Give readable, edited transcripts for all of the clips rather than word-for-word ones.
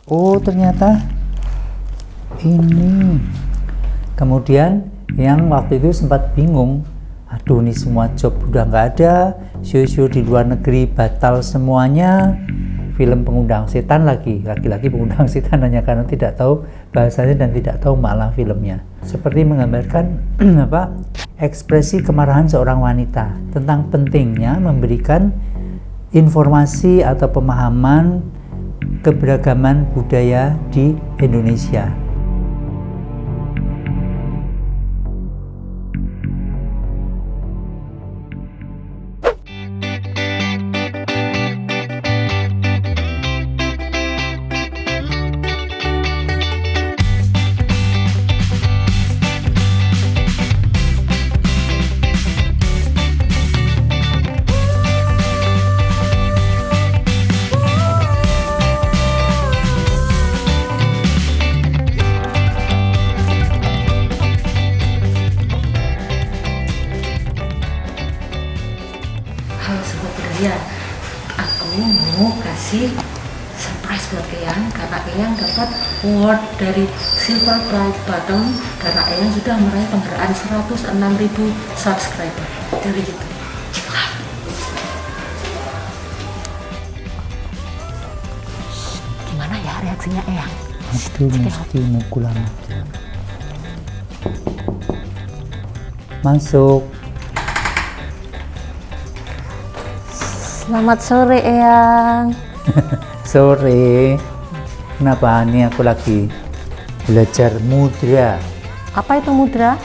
Oh ternyata ini. Kemudian yang waktu itu sempat bingung, aduh ini semua job udah nggak ada, show-show di luar negeri batal semuanya, film Pengundang Setan lagi-lagi Pengundang Setan hanya karena tidak tahu bahasanya dan tidak tahu makna filmnya. Seperti menggambarkan ekspresi kemarahan seorang wanita tentang pentingnya memberikan informasi atau pemahaman keberagaman budaya di Indonesia. Halo Sobat Budaya, aku mau kasih surprise buat Eyang karena Eyang dapat award dari Silver Play Button karena Eyang sudah meraih penghargaan 106.000 subscriber dari YouTube. Gimana ya reaksinya Eyang? Itu mesti mukul amat. Masuk. Selamat sore Eyang. Sore. Kenapa ini aku lagi belajar mudra. Apa itu mudra?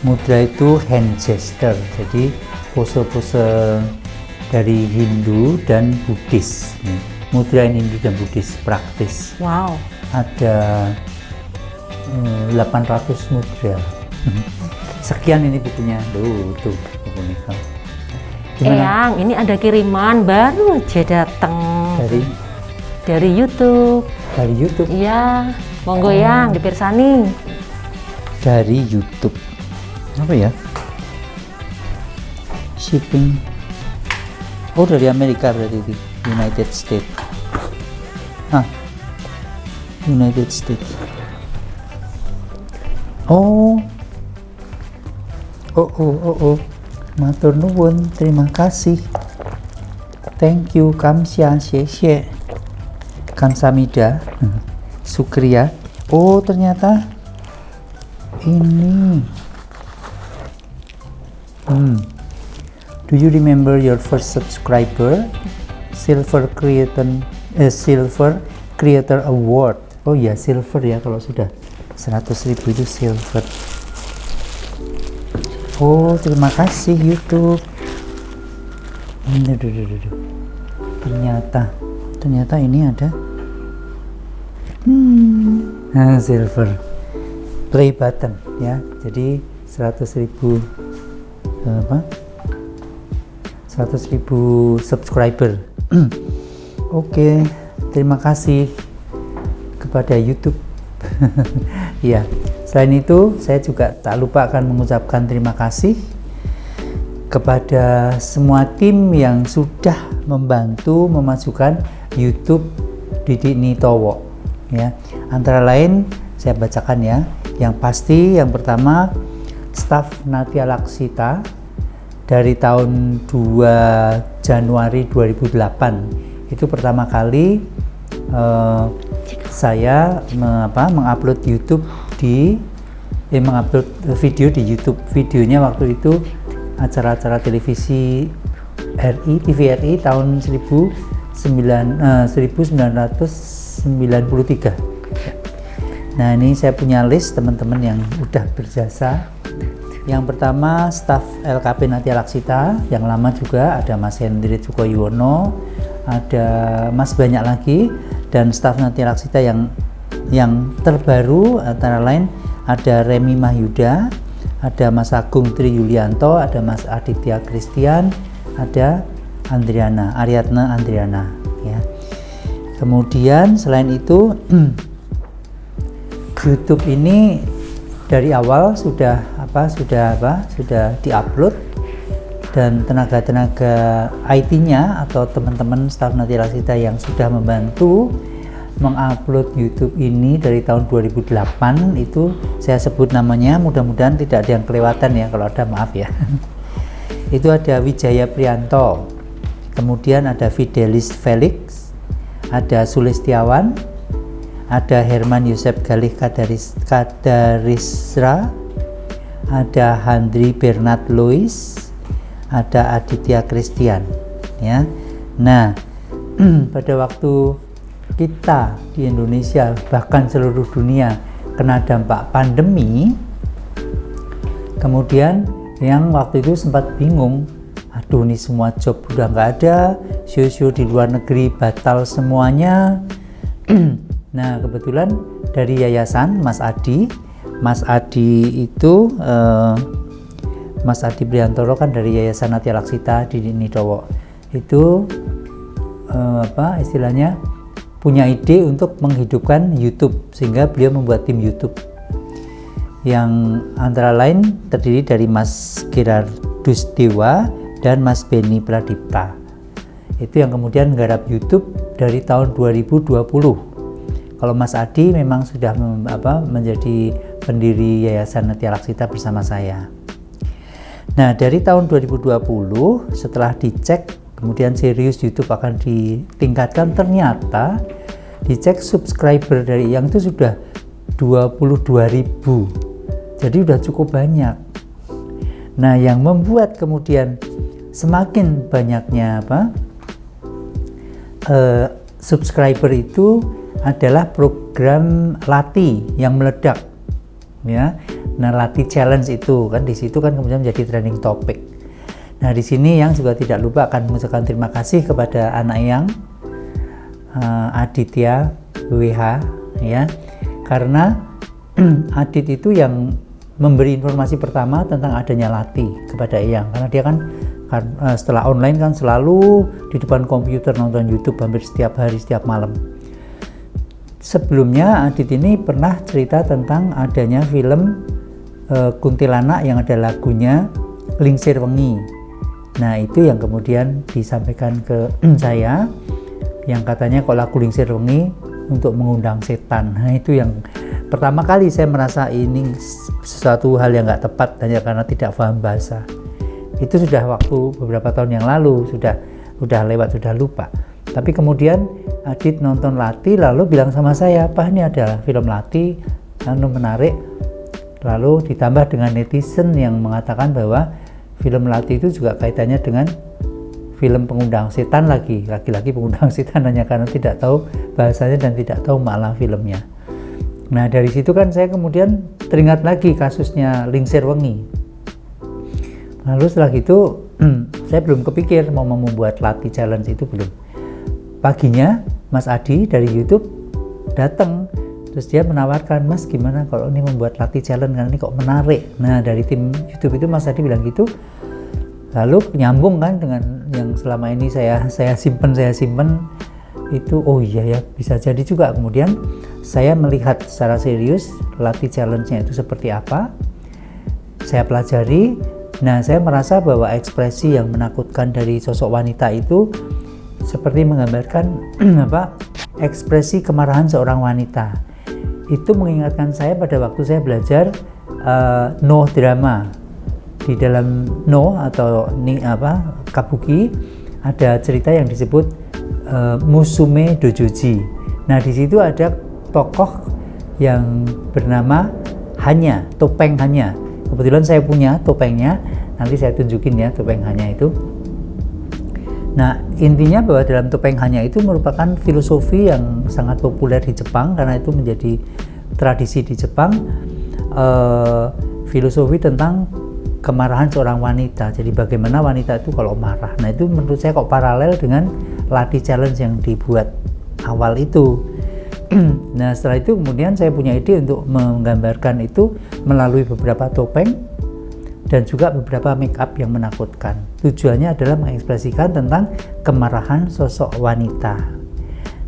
Mudra itu hand gesture. Jadi pose-pose dari Hindu dan Buddhis. Mudra Hindu dan Buddhis praktis. Wow. Ada 800 mudra. Sekian ini bukunya. Tuh bukunya. Eyang, ini ada kiriman baru aja datang dari YouTube. Dari YouTube. Iya, monggo Yang dipirsani. Dari YouTube. Apa ya? Shipping. Oh dari Amerika berarti, United States. United States. Oh. Matur nuwun, terima kasih. Thank you, kamsia, xie. Kamsamida. Sukriya. Oh, ternyata ini. Do you remember your first subscriber? Silver Creator Award. Oh ya, silver ya kalau sudah 100.000 itu silver. Oh, terima kasih YouTube. Ternyata ini ada silver play button ya. Jadi 100.000 subscriber. Oke, terima kasih kepada YouTube. Ya. Selain itu, saya juga tak lupa akan mengucapkan terima kasih kepada semua tim yang sudah membantu memajukan YouTube Didik Nitowo. Ya, antara lain saya bacakan ya. Yang pasti, yang pertama, staf Natia Laksita dari tahun 2 Januari 2008. Itu pertama kali saya mengupload YouTube mengupload video di YouTube. Videonya waktu itu acara-acara televisi TVRI tahun 1993. Nah, ini saya punya list teman-teman yang udah berjasa. Yang pertama staf LKP Natia Laksita, yang lama juga ada Mas Hendrit Sukoyono, ada Mas banyak lagi, dan staf Natia Laksita yang terbaru antara lain ada Remi Mahyuda, ada Mas Agung Tri Yulianto, ada Mas Aditya Christian, ada Ariadna Andriana ya. Kemudian selain itu YouTube ini dari awal sudah diupload, dan tenaga IT-nya atau teman-teman staf Natia Laksita yang sudah membantu mengupload YouTube ini dari tahun 2008, itu saya sebut namanya, mudah-mudahan tidak ada yang kelewatan ya, kalau ada maaf ya. Itu ada Wijaya Priyanto, kemudian ada Fidelis Felix, ada Sulistiawan, ada Herman Yosef Galih Kadarisra, ada Handri Bernard Louis, ada Aditya Christian ya. Nah, pada waktu kita di Indonesia bahkan seluruh dunia kena dampak pandemi, kemudian yang waktu itu sempat bingung, aduh ini semua job udah nggak ada, show-show di luar negeri batal semuanya. Nah, kebetulan dari yayasan Mas Adi itu Mas Adi Priantoro kan dari Yayasan Natya Laksita di Nidowo itu istilahnya punya ide untuk menghidupkan YouTube, sehingga beliau membuat tim YouTube yang antara lain terdiri dari Mas Gerardus Dewa dan Mas Beni Pradipta. Itu yang kemudian menggarap YouTube dari tahun 2020. Kalau Mas Adi memang sudah menjadi pendiri Yayasan Natya Laksita bersama saya. Nah, dari tahun 2020 setelah dicek kemudian serius YouTube akan ditingkatkan, ternyata dicek subscriber dari yang itu sudah 22.000, jadi udah cukup banyak. Nah, yang membuat kemudian semakin banyaknya subscriber itu adalah program Lati yang meledak ya. Nah, Lati Challenge itu kan di situ kan kemudian menjadi trending topik. Nah, di sini yang juga tidak lupa akan mengucapkan terima kasih kepada anak yang Aditya WH ya, karena Adit itu yang memberi informasi pertama tentang adanya Lati kepada Eyang, karena dia kan setelah online kan selalu di depan komputer nonton YouTube hampir setiap hari, setiap malam. Sebelumnya Adit ini pernah cerita tentang adanya film Kuntilanak yang ada lagunya Lingsir Wengi. Nah, itu yang kemudian disampaikan ke saya, yang katanya kok lagu Lingsir Wengi untuk mengundang setan. Nah, itu yang pertama kali saya merasa ini sesuatu hal yang nggak tepat hanya karena tidak paham bahasa. Itu sudah waktu beberapa tahun yang lalu, sudah lewat, sudah lupa. Tapi kemudian Adit nonton Lati lalu bilang sama saya, "Pak, ini ada film Lati, menarik." Lalu ditambah dengan netizen yang mengatakan bahwa film Lati itu juga kaitannya dengan film pengundang setan lagi-lagi pengundang setan hanya karena tidak tahu bahasanya dan tidak tahu makna filmnya. Nah, dari situ kan saya kemudian teringat lagi kasusnya Lingsir Wengi. Lalu setelah itu saya belum kepikir mau membuat Lati Challenge, itu belum. Paginya Mas Adi dari YouTube datang, terus dia menawarkan, "Mas, gimana kalau ini membuat Lati Challenge, karena ini kok menarik." Nah, dari tim YouTube itu Mas Adi bilang gitu. Lalu nyambung kan dengan yang selama ini saya simpen itu, oh iya ya, bisa jadi juga. Kemudian saya melihat secara serius Lati Challenge-nya itu seperti apa. Saya pelajari. Nah, saya merasa bahwa ekspresi yang menakutkan dari sosok wanita itu seperti menggambarkan ekspresi kemarahan seorang wanita. Itu mengingatkan saya pada waktu saya belajar no drama. Di dalam no atau kabuki ada cerita yang disebut Musume Dojoji. Nah, di situ ada tokoh yang bernama Hanya, topeng Hanya. Kebetulan saya punya topengnya, nanti saya tunjukin ya topeng Hanya itu. Nah, intinya bahwa dalam topeng Hanya itu merupakan filosofi yang sangat populer di Jepang, karena itu menjadi tradisi di Jepang, filosofi tentang kemarahan seorang wanita. Jadi bagaimana wanita itu kalau marah. Nah, itu menurut saya kok paralel dengan Lati Challenge yang dibuat awal itu. Nah, setelah itu kemudian saya punya ide untuk menggambarkan itu melalui beberapa topeng dan juga beberapa make up yang menakutkan. Tujuannya adalah mengekspresikan tentang kemarahan sosok wanita.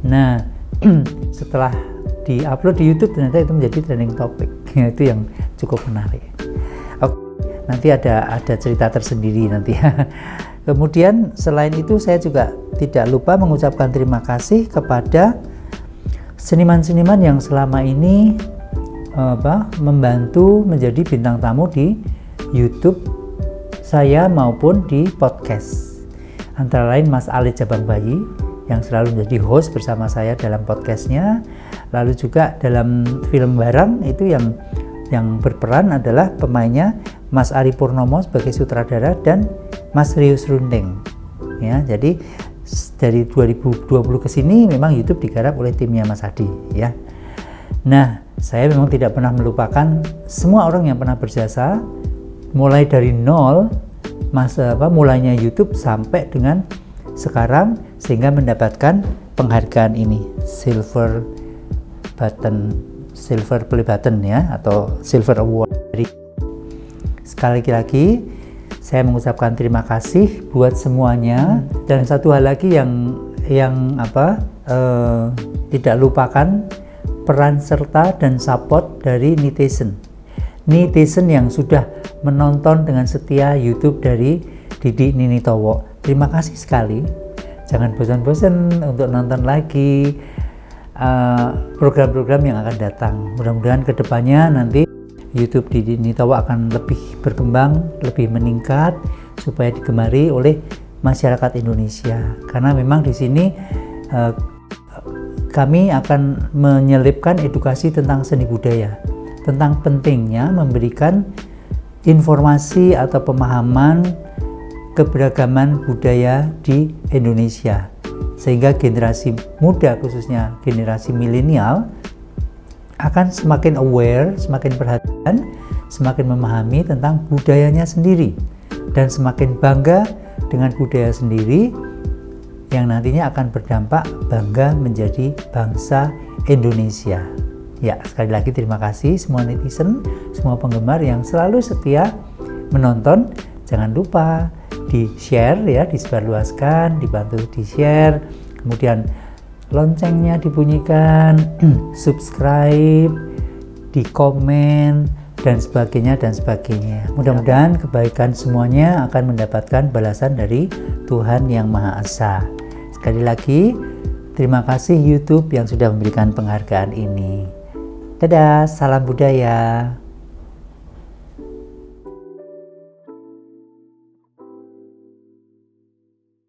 Nah, setelah di-upload di YouTube ternyata itu menjadi trending topic. Itu yang cukup menarik. Oke, nanti ada cerita tersendiri nanti. Kemudian selain itu saya juga tidak lupa mengucapkan terima kasih kepada seniman-seniman yang selama ini membantu menjadi bintang tamu di YouTube saya maupun di podcast. Antara lain Mas Ali Jabang Bayi yang selalu menjadi host bersama saya dalam podcastnya. Lalu juga dalam film bareng itu yang berperan adalah pemainnya Mas Ari Purnomo sebagai sutradara dan Mas Rius Rundeng. Ya, jadi dari 2020 ke sini memang YouTube digarap oleh timnya Mas Adi, ya. Nah, saya memang tidak pernah melupakan semua orang yang pernah berjasa mulai dari nol mulainya YouTube sampai dengan sekarang sehingga mendapatkan penghargaan ini, silver play button ya, atau silver award. Sekali lagi saya mengucapkan terima kasih buat semuanya, dan satu hal lagi yang tidak lupakan peran serta dan support dari netizen yang sudah menonton dengan setia YouTube dari Didi Ninitowo. Terima kasih sekali. Jangan bosan-bosan untuk nonton lagi program-program yang akan datang. Mudah-mudahan kedepannya nanti YouTube Didi Ninitowo akan lebih berkembang, lebih meningkat supaya digemari oleh masyarakat Indonesia. Karena memang di sini kami akan menyelipkan edukasi tentang seni budaya, tentang pentingnya memberikan informasi atau pemahaman keberagaman budaya di Indonesia, sehingga generasi muda, khususnya generasi milenial, akan semakin aware, semakin perhatian, semakin memahami tentang budayanya sendiri, dan semakin bangga dengan budaya sendiri yang nantinya akan berdampak bangga menjadi bangsa Indonesia. Ya, sekali lagi terima kasih semua netizen, semua penggemar yang selalu setia menonton. Jangan lupa di-share ya, disebarluaskan, dibantu di-share, kemudian loncengnya dibunyikan, subscribe, di komen, dan sebagainya. Mudah-mudahan kebaikan semuanya akan mendapatkan balasan dari Tuhan Yang Maha Esa. Sekali lagi, terima kasih YouTube yang sudah memberikan penghargaan ini. Dadah, salam budaya.